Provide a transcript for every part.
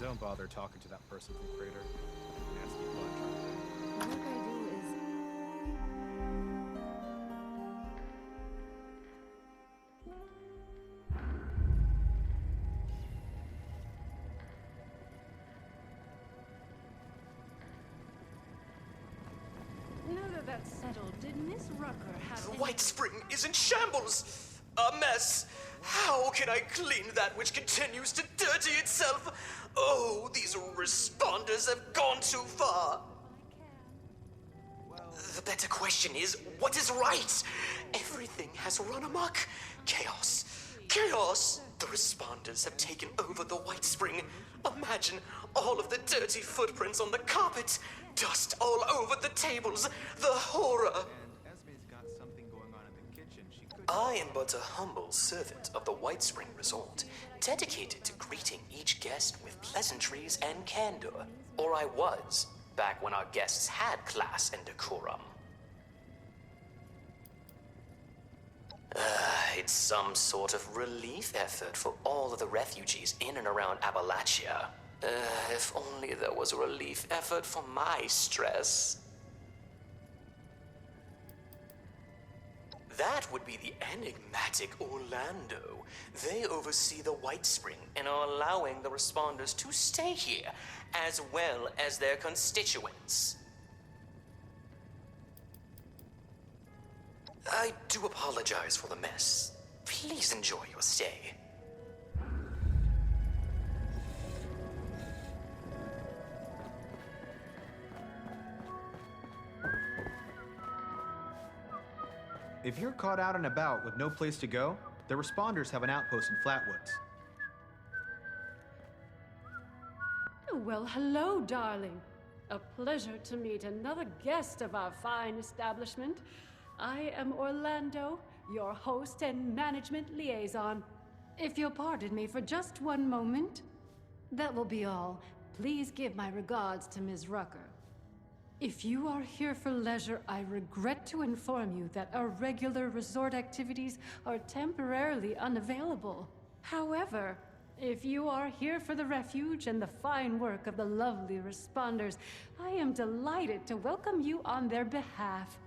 Don't bother talking to that person from Crater. Nasty bunch, aren't The work I do is... Now that that's settled, did Miss Rucker have The any... Whitespring is in shambles! A mess! How can I clean that which continues to dirty itself? Oh, these responders have gone too far! The better question is, what is right? Everything has run amok. Chaos. Chaos! The responders have taken over the Whitespring. Imagine all of the dirty footprints on the carpet. Dust all over the tables. The horror. And Esme's got something going on in the kitchen. She could... I am but a humble servant of the Whitespring Resort, dedicated to greeting each guest with pleasantries and candor. Or I was, back when our guests had class and decorum. It's some sort of relief effort for all of the refugees in and around Appalachia. If only there was a relief effort for my stress. That would be the enigmatic Orlando. They oversee the Whitespring and are allowing the responders to stay here, as well as their constituents. I do apologize for the mess. Please enjoy your stay. If you're caught out and about with no place to go, the responders have an outpost in Flatwoods. Oh, well, hello, darling. A pleasure to meet another guest of our fine establishment. I am Orlando, your host and management liaison. If you'll pardon me for just one moment, that will be all. Please give my regards to Ms. Rucker. If you are here for leisure, I regret to inform you that our regular resort activities are temporarily unavailable. However, if you are here for the refuge and the fine work of the lovely responders, I am delighted to welcome you on their behalf.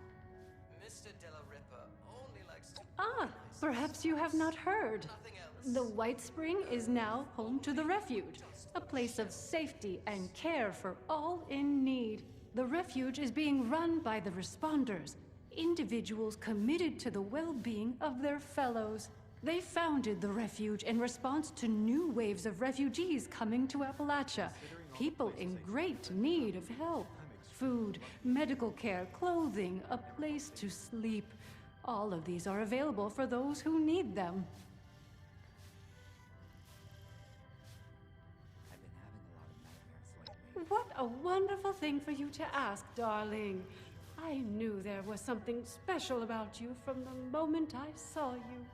Mr. Della Ripa only likes to... Ah, perhaps you have not heard. The Whitespring is now home to the refuge, a place of safety and care for all in need. The refuge is being run by the responders, individuals committed to the well-being of their fellows. They founded the refuge in response to new waves of refugees coming to Appalachia, people in great need of help. Food, medical care, clothing, a place to sleep. All of these are available for those who need them. What a wonderful thing for you to ask, darling. I knew there was something special about you from the moment I saw you.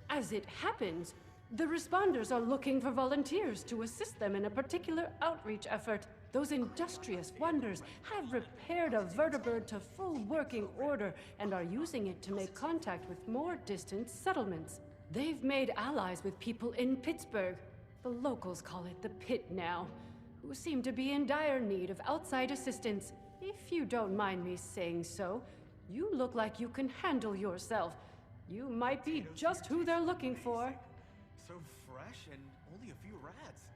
As it happens, the responders are looking for volunteers to assist them in a particular outreach effort. Those industrious wonders have repaired a vertibird to full working order and are using it to make contact with more distant settlements. They've made allies with people in Pittsburgh. The locals call it the Pit now, who seem to be in dire need of outside assistance. If you don't mind me saying so, you look like you can handle yourself. You might be just who they're looking for. So fresh and only a few rats.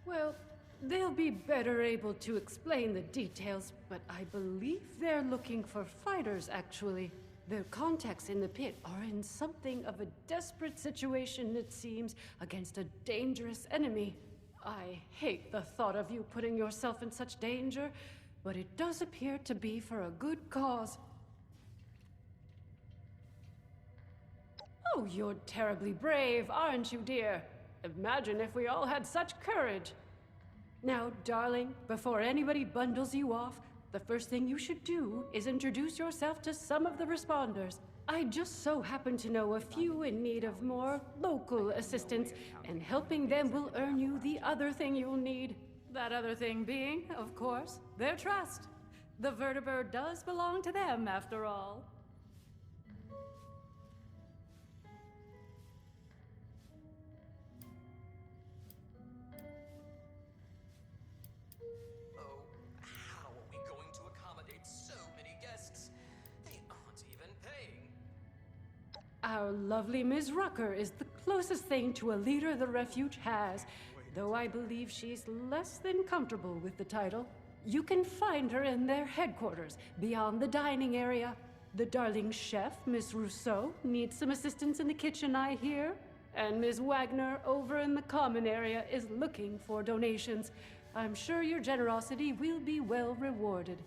Well, they'll be better able to explain the details, but I believe they're looking for fighters, actually. Their contacts in the pit are in something of a desperate situation, it seems, against a dangerous enemy. I hate the thought of you putting yourself in such danger, but it does appear to be for a good cause. Oh, you're terribly brave, aren't you, dear? Imagine if we all had such courage. Now, darling, before anybody bundles you off, the first thing you should do is introduce yourself to some of the responders. I just so happen to know a few in need of more local assistance, and helping them will earn you the other thing you'll need. That other thing being, of course, their trust. The vertibird does belong to them, after all. Our lovely Ms. Rucker is the closest thing to a leader the refuge has, though I believe she's less than comfortable with the title. You can find her in their headquarters, beyond the dining area. The darling chef, Miss Rousseau, needs some assistance in the kitchen, I hear. And Ms. Wagner, over in the common area, is looking for donations. I'm sure your generosity will be well rewarded.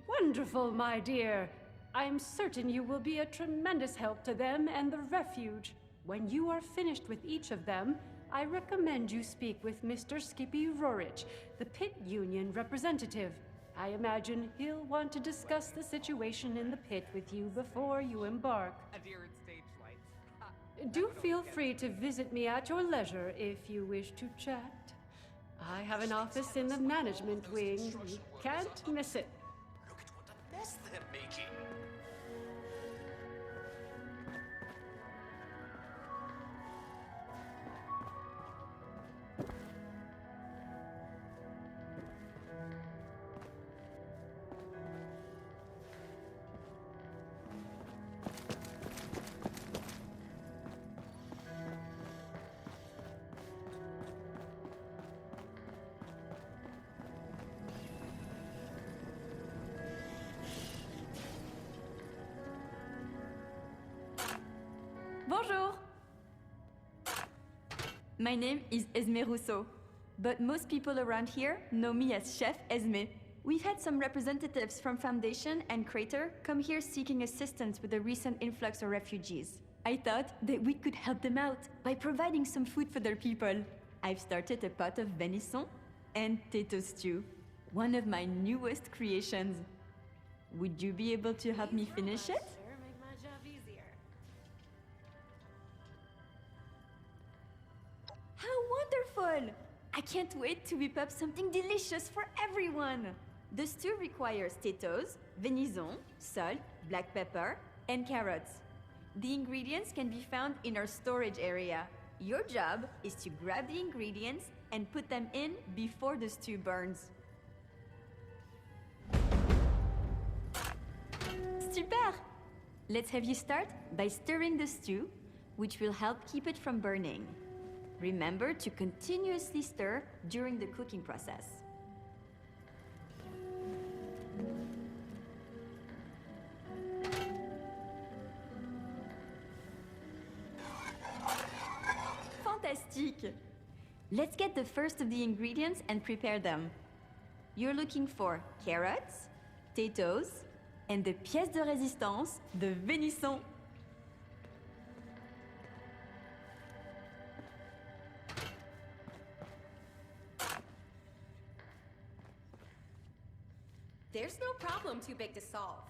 Wonderful, my dear. I'm certain you will be a tremendous help to them and the refuge. When you are finished with each of them, I recommend you speak with Mr. Skippy Roerich, the pit union representative. I imagine he'll want to discuss the situation in the pit with you before you embark. Do feel free to visit me at your leisure if you wish to chat. I have an office in the management wing. You can't miss it. Look at what a mess they're making. Bonjour! My name is Esme Rousseau, but most people around here know me as Chef Esme. We've had some representatives from Foundation and Crater come here seeking assistance with the recent influx of refugees. I thought that we could help them out by providing some food for their people. I've started a pot of venison and tatos stew, one of my newest creations. Would you be able to help me finish it? How wonderful! I can't wait to whip up something delicious for everyone! The stew requires tatos, venison, salt, black pepper, and carrots. The ingredients can be found in our storage area. Your job is to grab the ingredients and put them in before the stew burns. Super! Let's have you start by stirring the stew, which will help keep it from burning. Remember to continuously stir during the cooking process. Fantastique! Let's get the first of the ingredients and prepare them. You're looking for carrots, tatos, and the pièce de résistance, the venison. There's no problem too big to solve.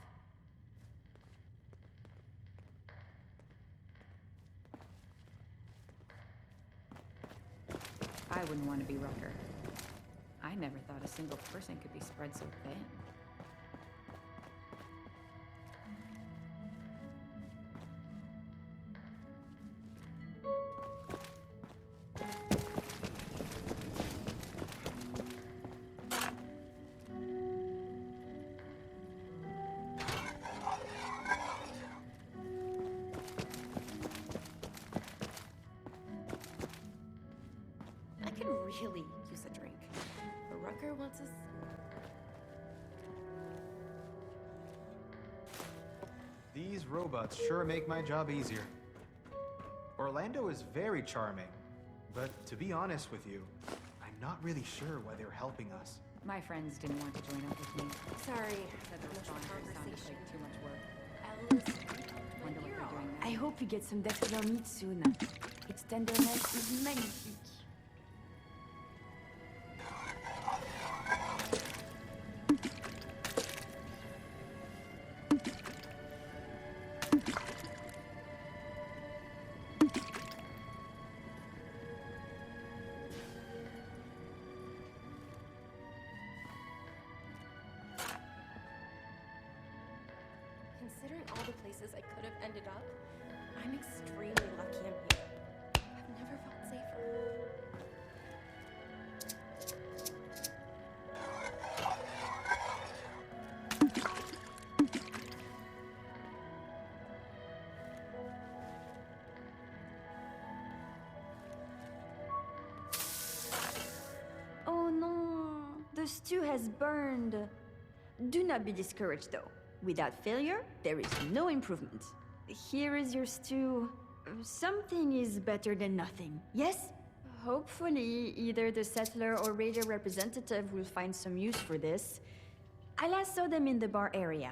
I wouldn't want to be Rucker. I never thought a single person could be spread so thin. I could really use a drink. But Rucker wants us. These robots sure make my job easier. Orlando is very charming, but to be honest with you, I'm not really sure why they're helping us. My friends didn't want to join up with me. Sorry. Said the responders sounded like too much work. Alice, Wonder what they're doing now. I hope we get some dexter meat soon. Its tenderness is magnifique. considering all the places I could have ended up, I'm extremely lucky I'm here. I've never felt safer. stew has burned. Do not be discouraged, though. Without failure, there is no improvement. Here is your stew. Something is better than nothing, yes? Hopefully, either the settler or raider representative will find some use for this. I last saw them in the bar area.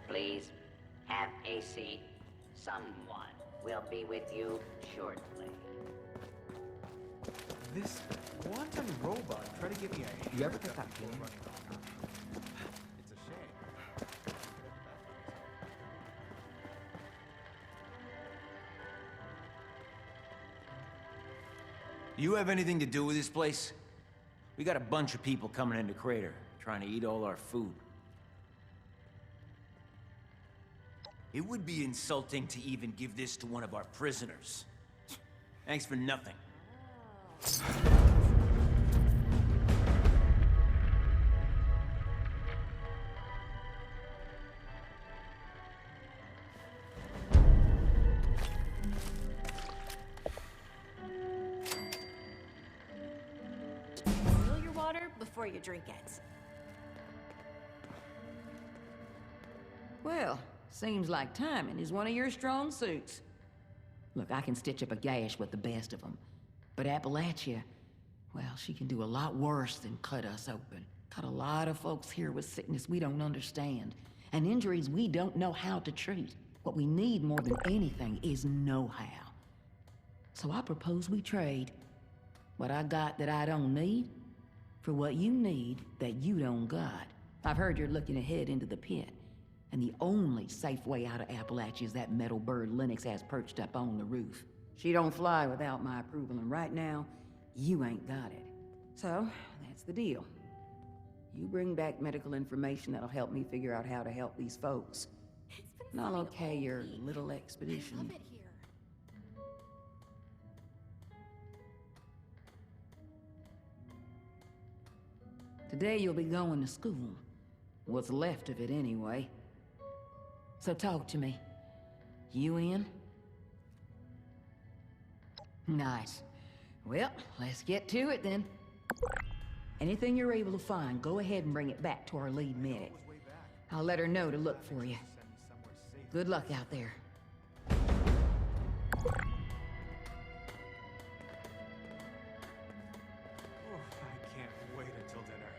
Please, have a seat. Someone will be with you shortly. This quantum robot tried to give me a You ever haircut get that before feeling? running off. It's a shame. You have anything to do with this place? We got a bunch of people coming into Crater, trying to eat all our food. It would be insulting to even give this to one of our prisoners. Thanks for nothing. Boil your water before you drink it. Well, seems like timing is one of your strong suits. Look, I can stitch up a gash with the best of them. But Appalachia, well, she can do a lot worse than cut us open. Cut a lot of folks here with sickness we don't understand, and injuries we don't know how to treat. What we need more than anything is know-how. So I propose we trade what I got that I don't need for what you need that you don't got. I've heard you're looking ahead into the pit, and the only safe way out of Appalachia is that metal bird Lennox has perched up on the roof. She don't fly without my approval, and right now, you ain't got it. So, that's the deal. You bring back medical information that'll help me figure out how to help these folks. It's been And I'll sunny okay all your week. little I expedition. love it here. Today you'll be going to school. What's left of it anyway. So talk to me. You in? Nice. Well, let's get to it then. Anything you're able to find, go ahead and bring it back to our lead medic. I'll let her know to look for you. Good luck out there. Oh, I can't wait until dinner.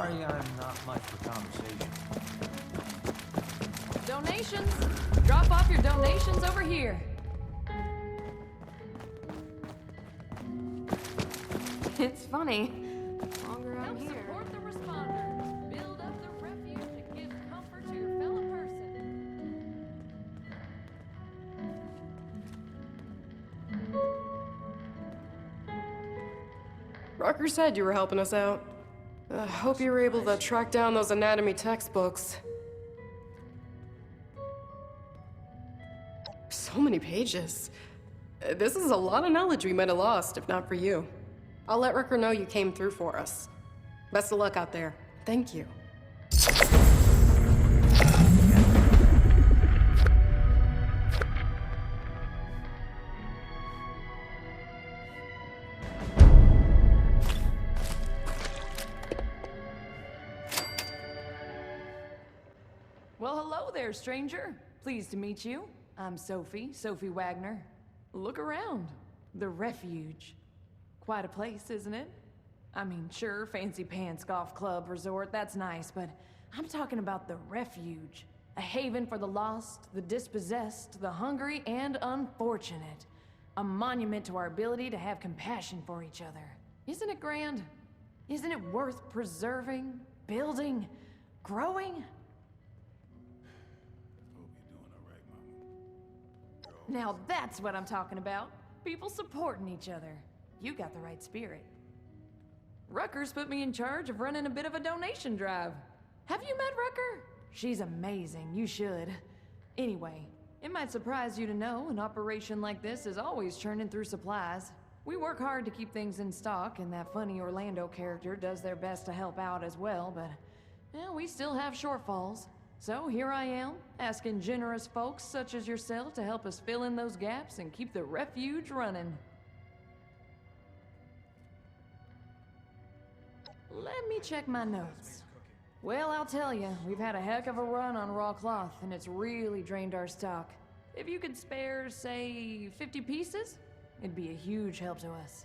Sorry, I'm not much for conversation. Donations! Drop off your donations over here. It's funny. The longer I'm Help here. support the responders. Build up the refuge and give comfort to your fellow person. Rucker said you were helping us out. I hope you were able to track down those anatomy textbooks. So many pages. This is a lot of knowledge we might have lost if not for you. I'll let Rucker know you came through for us. Best of luck out there. Thank you. Well, hello there, stranger. Pleased to meet you. I'm Sophie Wagner. Look around. The refuge. Quite a place, isn't it? I mean, sure, fancy pants golf club resort, that's nice, but I'm talking about the refuge. A haven for the lost, the dispossessed, the hungry, and unfortunate. A monument to our ability to have compassion for each other. Isn't it grand? Isn't it worth preserving, building, growing? Now that's what I'm talking about. People supporting each other. You got the right spirit. Rucker's put me in charge of running a bit of a donation drive. Have you met Rucker? She's amazing, you should. Anyway, it might surprise you to know an operation like this is always churning through supplies. We work hard to keep things in stock, and that funny Orlando character does their best to help out as well, but we still have shortfalls. So here I am, asking generous folks such as yourself to help us fill in those gaps and keep the refuge running. Let me check my notes. Well, I'll tell you, we've had a heck of a run on raw cloth, and it's really drained our stock. If you could spare, say, 50 pieces, it'd be a huge help to us.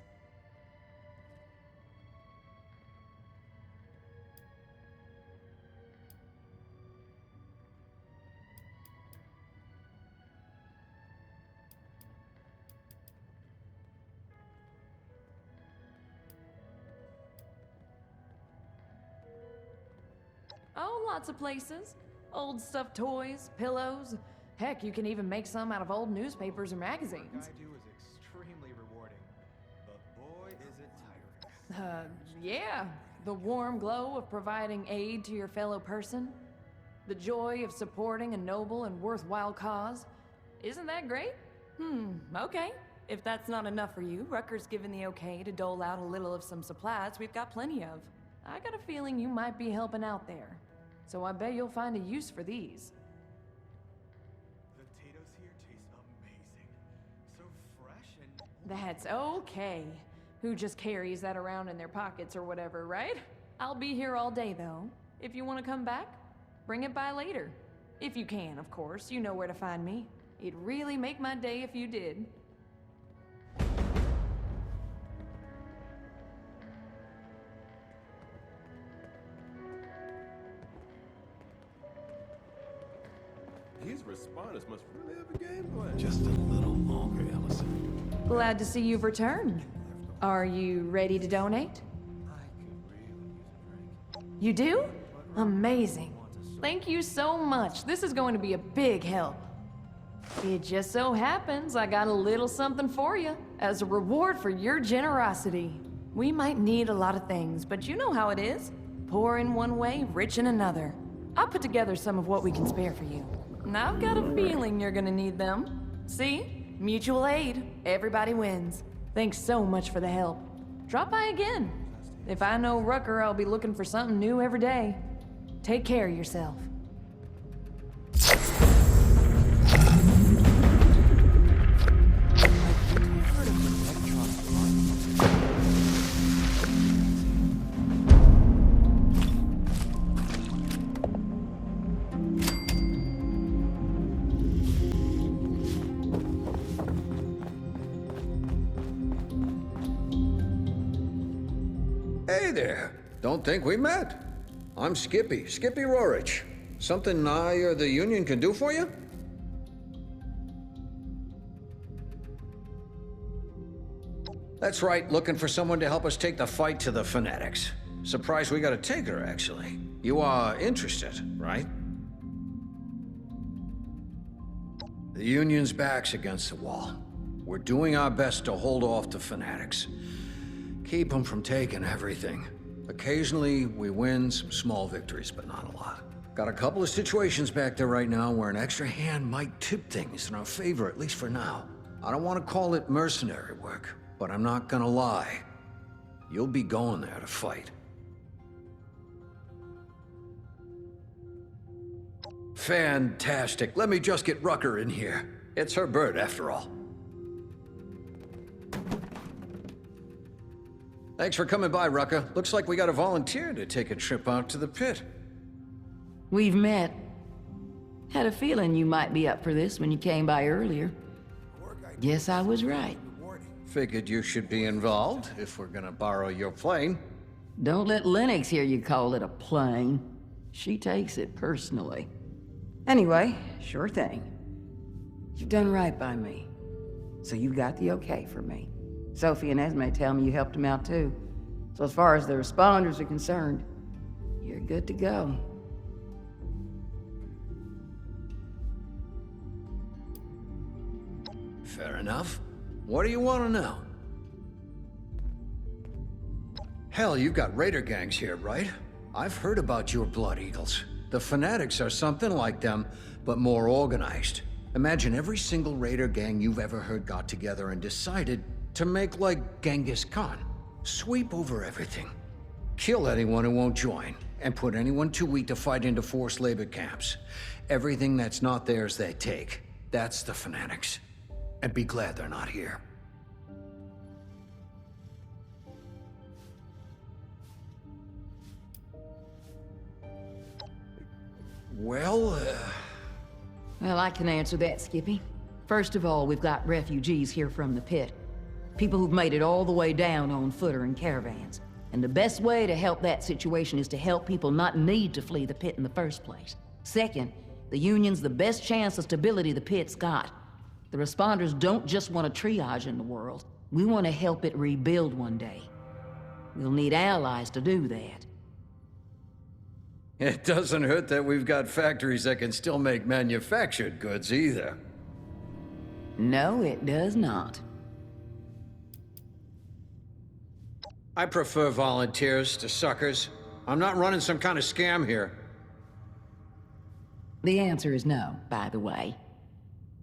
Oh, lots of places. Old stuffed toys, pillows. Heck, you can even make some out of old newspapers or magazines. What I do is extremely rewarding, but boy is it tiring. Yeah. The warm glow of providing aid to your fellow person. The joy of supporting a noble and worthwhile cause. Isn't that great? Okay. If that's not enough for you, Rucker's given the okay to dole out a little of some supplies we've got plenty of. I got a feeling you might be helping out there. So I bet you'll find a use for these. The tatos here taste amazing. So fresh and... That's okay. Who just carries that around in their pockets or whatever, right? I'll be here all day, though. If you want to come back, bring it by later. If you can, of course. You know where to find me. It'd really make my day if you did. These responders must really have a game plan. Just a little longer, Ellison. Glad to see you've returned. Are you ready to donate? You do? Amazing. Thank you so much. This is going to be a big help. It just so happens I got a little something for you as a reward for your generosity. We might need a lot of things, but you know how it is. Poor in one way, rich in another. I put together some of what we can spare for you. And I've got a feeling you're gonna need them. See? Mutual aid. Everybody wins. Thanks so much for the help. Drop by again. If I know Rucker, I'll be looking for something new every day. Take care of yourself. Hey there. Don't think we met. I'm Skippy. Skippy Roerich. Something I or the Union can do for you? That's right, looking for someone to help us take the fight to the Fanatics. Surprised we got a taker, actually. You are interested, right? The Union's back's against the wall. We're doing our best to hold off the Fanatics. Keep them from taking everything. Occasionally, we win some small victories, but not a lot. Got a couple of situations back there right now where an extra hand might tip things in our favor, at least for now. I don't want to call it mercenary work, but I'm not gonna lie. You'll be going there to fight. Fantastic. Let me just get Rucker in here. It's her bird, after all. Thanks for coming by, Rucker. Looks like we got a volunteer to take a trip out to the pit. We've met. Had a feeling you might be up for this when you came by earlier. Guess I was right. Figured you should be involved, if we're gonna borrow your plane. Don't let Lennox hear you call it a plane. She takes it personally. Anyway, sure thing. You've done right by me. So you got the okay for me. Sophie and Esme tell me you helped them out too. So as far as the responders are concerned, you're good to go. Fair enough. What do you want to know? Hell, you've got raider gangs here, right? I've heard about your Blood Eagles. The Fanatics are something like them, but more organized. Imagine every single raider gang you've ever heard got together and decided to make like Genghis Khan. Sweep over everything. Kill anyone who won't join, and put anyone too weak to fight into forced labor camps. Everything that's not theirs they take. That's the Fanatics. And be glad they're not here. Well, Well, I can answer that, Skippy. First of all, we've got refugees here from the pit. People who've made it all the way down on foot or in caravans. And the best way to help that situation is to help people not need to flee the pit in the first place. Second, the Union's the best chance of stability the pit's got. The responders don't just want a triage in the world. We want to help it rebuild one day. We'll need allies to do that. it doesn't hurt that we've got factories that can still make manufactured goods either. No, it does not. I prefer volunteers to suckers. I'm not running some kind of scam here. The answer is no, by the way.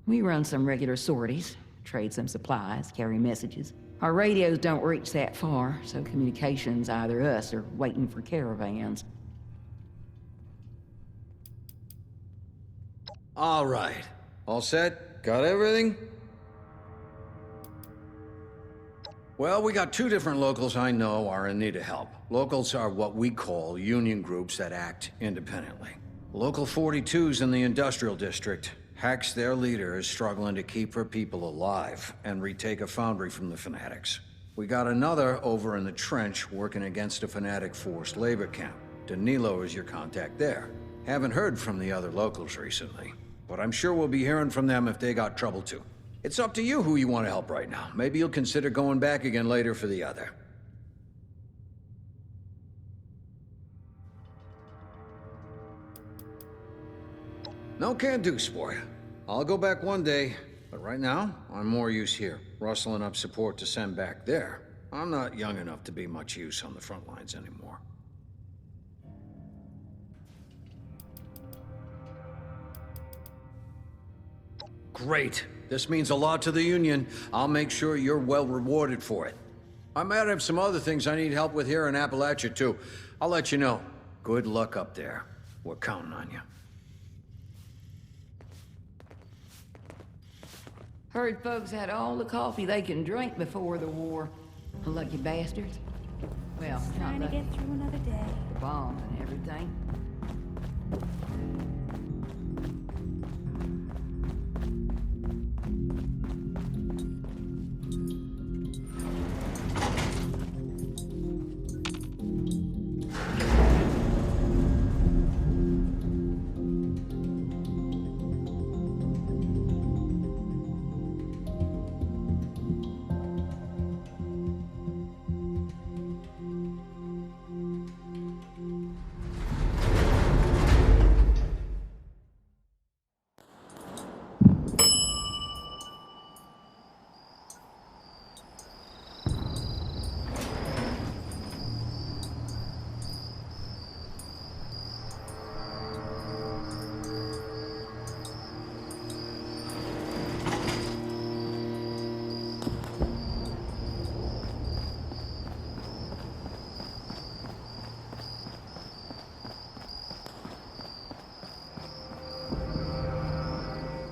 We run some regular sorties, trade some supplies, carry messages. Our radios don't reach that far, so communication's either us or waiting for caravans. All right. All set? Got everything? Well, we got two different locals I know are in need of help. Locals are what we call union groups that act independently. Local 42's in the industrial district. Hack's their leader is struggling to keep her people alive and retake a foundry from the Fanatics. We got another over in the trench working against a Fanatic forced labor camp. Danilo is your contact there. Haven't heard from the other locals recently, but I'm sure we'll be hearing from them if they got trouble too. It's up to you who you want to help right now. Maybe you'll consider going back again later for the other. No can do, sport. I'll go back one day, but right now, I'm more use here, rustling up support to send back there. I'm not young enough to be much use on the front lines anymore. Great. This means a lot to the Union. I'll make sure you're well rewarded for it. I might have some other things I need help with here in Appalachia, too. I'll let you know. Good luck up there. We're counting on you. Heard folks had all the coffee they can drink before the war. Lucky bastards. Well, not Trying to lucky. get through another day. The bombs and everything.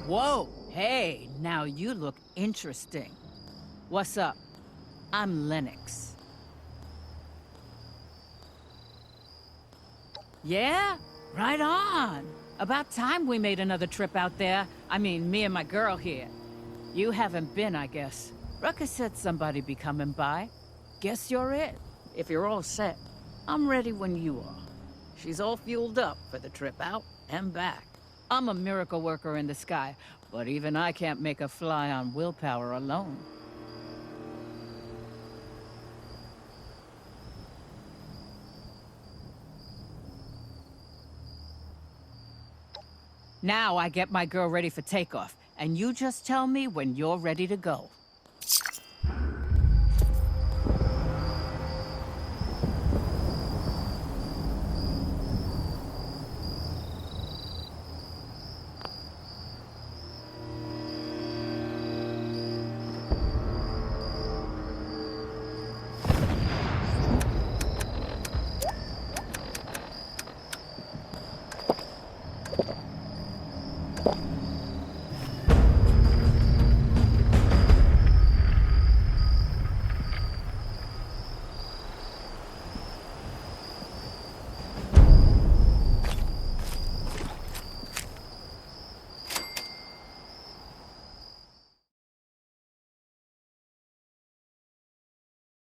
Whoa, hey, now you look interesting. What's up? I'm Lennox. Yeah? Right on. About time we made another trip out there. I mean, me and my girl here. You haven't been, I guess. Ruckus said somebody'd be coming by. Guess you're it. If you're all set, I'm ready when you are. She's all fueled up for the trip out and back. I'm a miracle worker in the sky, but even I can't make a fly on willpower alone. Now I get my girl ready for takeoff, and you just tell me when you're ready to go.